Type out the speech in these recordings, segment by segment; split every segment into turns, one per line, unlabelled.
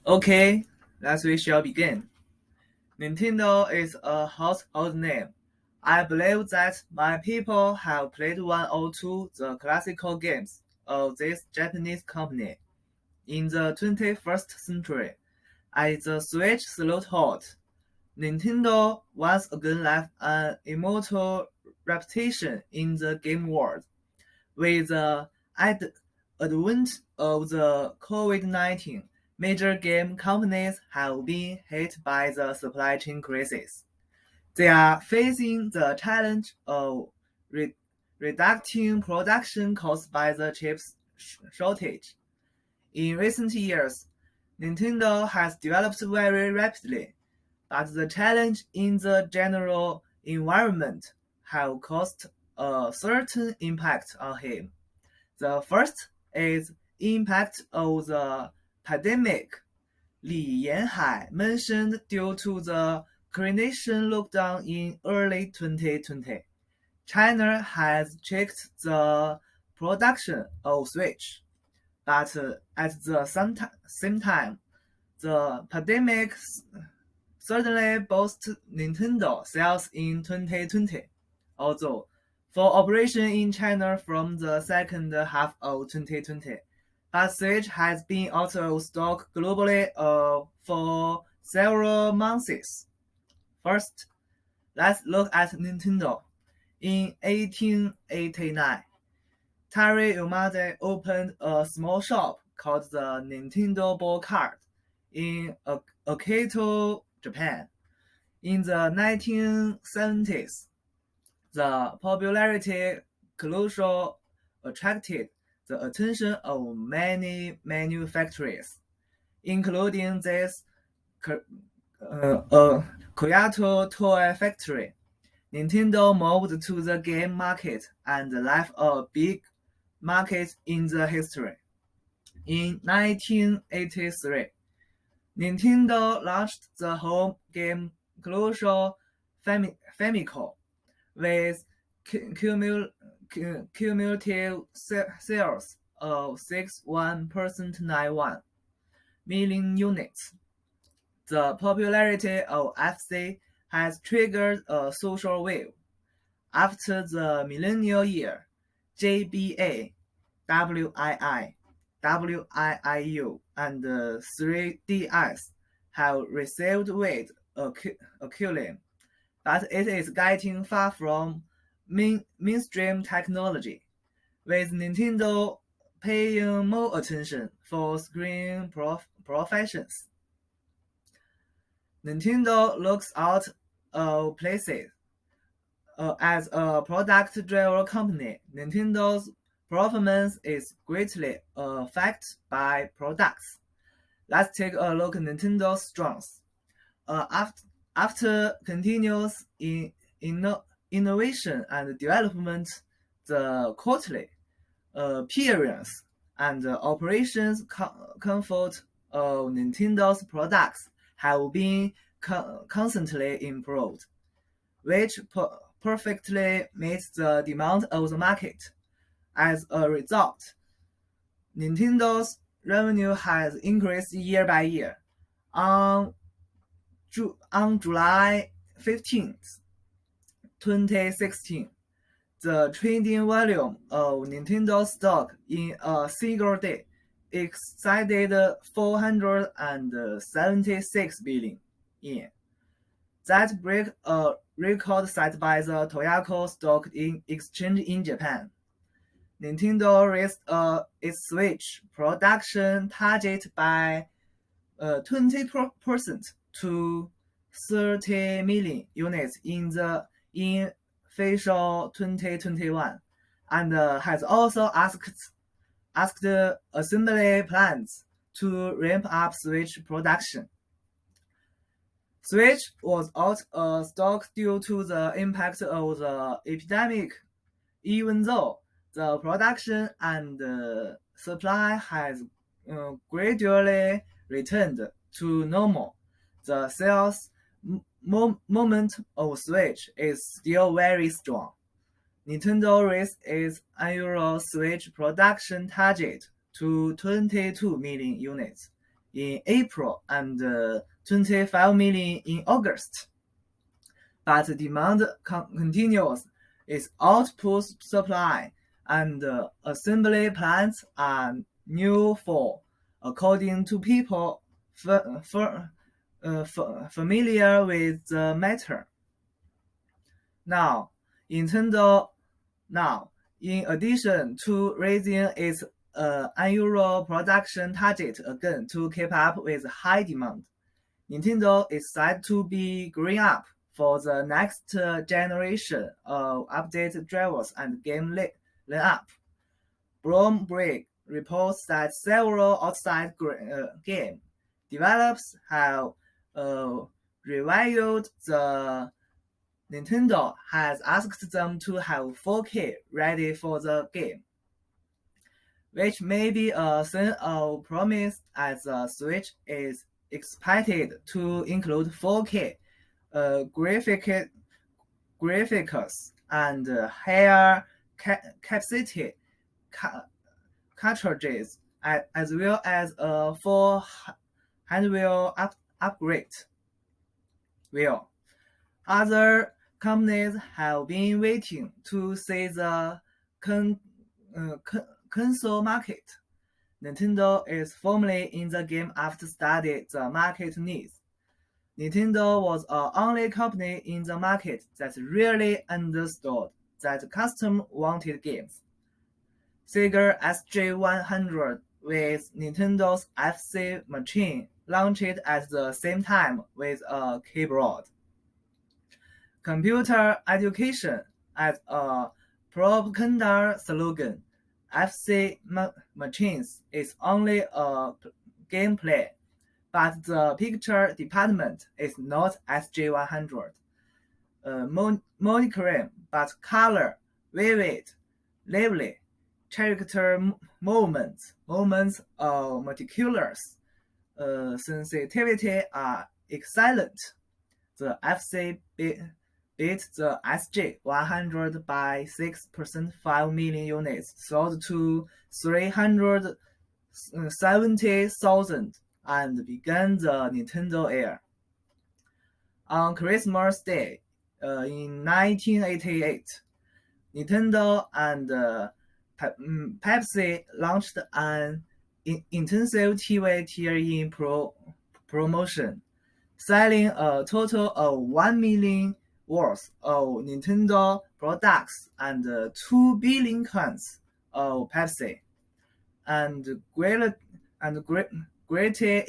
Okay, we shall begin. Nintendo is a household name. I believe that my people have played one or two the classical games of this Japanese company in the 21st century. As the Switch slowed hot, Nintendo once again left an immortal reputation in the game world. With the advent of the COVID-19, major game companies have been hit by the supply chain crisis. They are facing the challenge of reducing production caused by the chips shortage. In recent years, Nintendo has developed very rapidly, but the challenge in the general environment have caused a certain impact on him. The first is impact of the pandemic. Li Yanhai mentioned due to the coronation lockdown in early 2020, China has checked the production of Switch, but at the same time, the pandemic certainly boosted Nintendo sales in 2020. Although, for operation in China from the second half of 2020, but Switch has been out of stock globally for several months. First, let's look at Nintendo. In 1889, Taro Yamada opened a small shop called the Nintendo Ball Card in Okito, Japan. In the 1970s, the popularity closure attracted the attention of many manufacturers, including this Kyoto toy factory. Nintendo moved to the game market and left a big market in the history. In 1983, Nintendo launched the home game Closure Famicom with cumulative sales of 61.91 million units. The popularity of FC has triggered a social wave. After the millennial year, JBA, WII, WIIU, and 3DS have received wide acclaim, but it is getting far from mainstream technology, with Nintendo paying more attention for screen professions. Nintendo looks out of places. As a product-driven company, Nintendo's performance is greatly affected by products. Let's take a look at Nintendo's strengths. After continuous innovation and development, the quality, appearance, and operations comfort of Nintendo's products have been constantly improved, which perfectly meets the demand of the market. As a result, Nintendo's revenue has increased year by year. On July 15th, 2016, the trading volume of Nintendo stock in a single day exceeded 476 billion yen. That breaks a record set by the Tokyo Stock Exchange in Japan. Nintendo raised its Switch production target by 20% to 30 million units in fiscal 2021, and has also asked assembly plants to ramp up Switch production. Switch was out of stock due to the impact of the epidemic, even though the production and supply has gradually returned to normal. The sales moment of Switch is still very strong. Nintendo raised its annual Switch production target to 22 million units in April and 25 million in August. But demand continues, its output supply and assembly plants are new for, according to people familiar with the matter. Now, Nintendo, in addition to raising its annual production target again to keep up with high demand, Nintendo is said to be gearing up for the next generation of updated drivers and game lineup. Bloomberg reports that several outside game developers have revealed the Nintendo has asked them to have 4K ready for the game, which may be a sign of promise as the Switch is expected to include 4K graphics and higher capacity cartridges, as well as a full hardware upgrade. Well, other companies have been waiting to see the console market. Nintendo is firmly in the game after studying the market needs. Nintendo was the only company in the market that really understood that customers wanted games. Sega SG-100 with Nintendo's FC machine launched at the same time with a keyboard. Computer education as a propaganda slogan. FC machines is only a gameplay, but the picture department is not SG-100. Monochrome, but color, vivid, lively, character moments of meticulous sensitivity are excellent. The FC beat the SG-100 by 6%, 5 million units, sold to 370,000, and began the Nintendo era. On Christmas Day in 1988, Nintendo and Pepsi launched an intensive TV tier-in promotion, selling a total of 1 million worth of Nintendo products and 2 billion cans of Pepsi, and greatly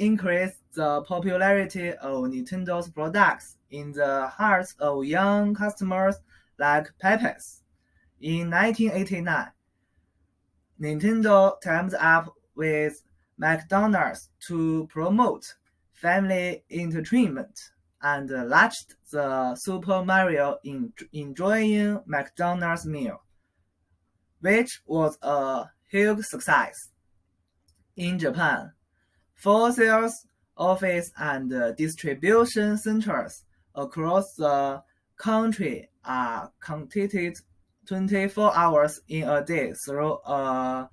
increased the popularity of Nintendo's products in the hearts of young customers like Pepes. In 1989, Nintendo teamed up with McDonald's to promote family entertainment and launched the Super Mario Enjoying McDonald's Meal, which was a huge success. In Japan, 4 sales offices and distribution centers across the country are connected 24 hours in a day through a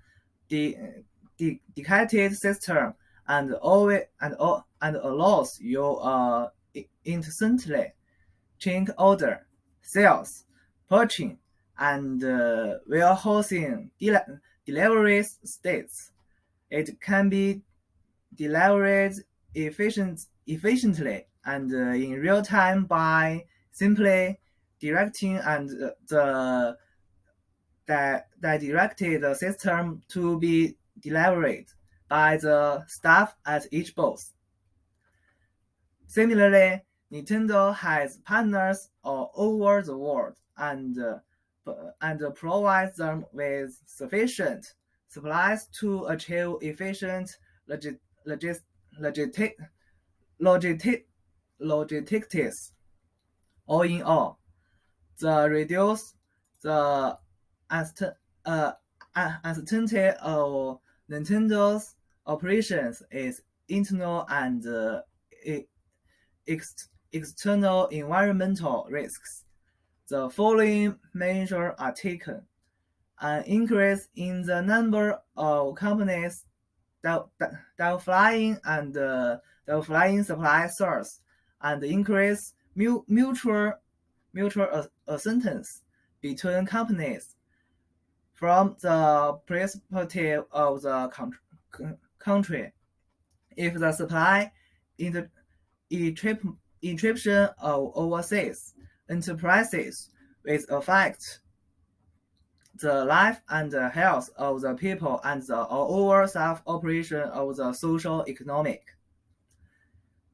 dedicated system and allows you instantly change order, sales, purchasing, and warehousing delivery states. It can be delivered efficiently and in real time by simply directing and the directed system to be delivered by the staff at each booth. Similarly, Nintendo has partners all over the world and provides them with sufficient supplies to achieve efficient logistics. All in all, the reduce the uncertainty of Nintendo's operations is internal and external environmental risks. The following measures are taken: an increase in the number of companies diversifying supply source and increase mutual acceptance between companies. From the perspective of the country, if the supply interruption of overseas enterprises will affect the life and the health of the people and the overall self-operation of the social economic.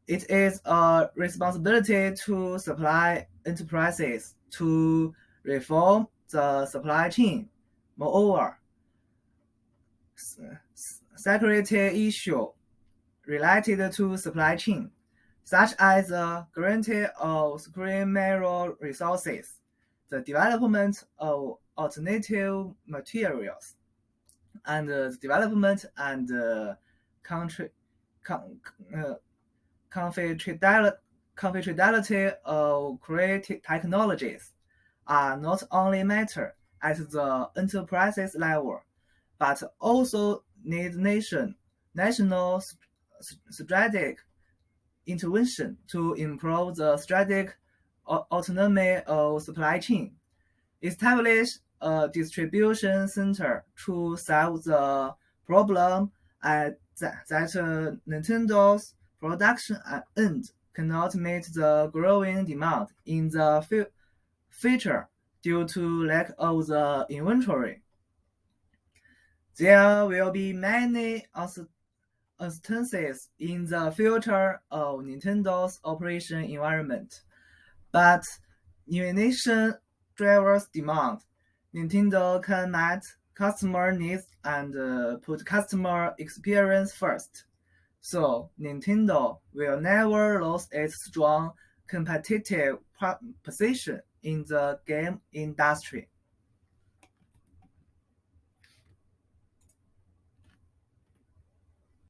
It is a responsibility to supply enterprises to reform the supply chain. Moreover, security issues related to supply chain, such as the guarantee of primary resources, the development of alternative materials, and the development and confidentiality of creative technologies are not only matter at the enterprises level, but also need national strategic intervention to improve the strategic autonomy of supply chain, establish a distribution center to solve the problem that Nintendo's production end cannot meet the growing demand in the future due to lack of the inventory. There will be many instances in the future of Nintendo's operation environment, but innovation drives demand. Nintendo can meet customer needs and put customer experience first. So Nintendo will never lose its strong competitive position in the game industry.